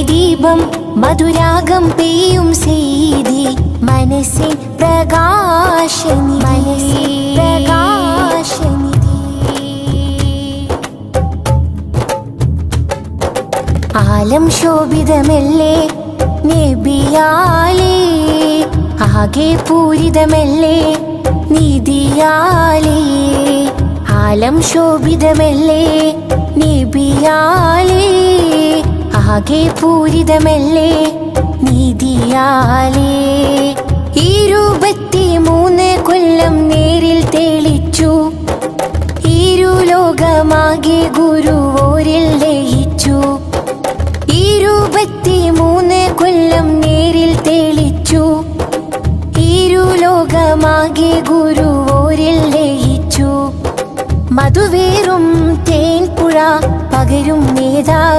ദീപം മധുരാഗം പെയ്യും സീതി മനസ്സിൻ പ്രകാശനി ആലം ശോഭിതമല്ലേ നബിയാലേ ആകെ പൂരിതമല്ലേ നിധിയാലേ ആലം ശോഭിതമല്ലേ നബിയാലേ ആകെ പൂരിതമല്ലേ നിധിയാലേ 23 കൊല്ലം നേരിൽ തെളിച്ചു ഇരുലോകമാകെ ഗുരുവോരിൽ ലയിച്ചു 23 കൊല്ലം നേരിൽ തെളിച്ചു ഇരുലോകമാകെ ഗുരുവോരിൽ ലയിച്ചു മധുവേറും തേൻപുഴ പകരും നേതാവേ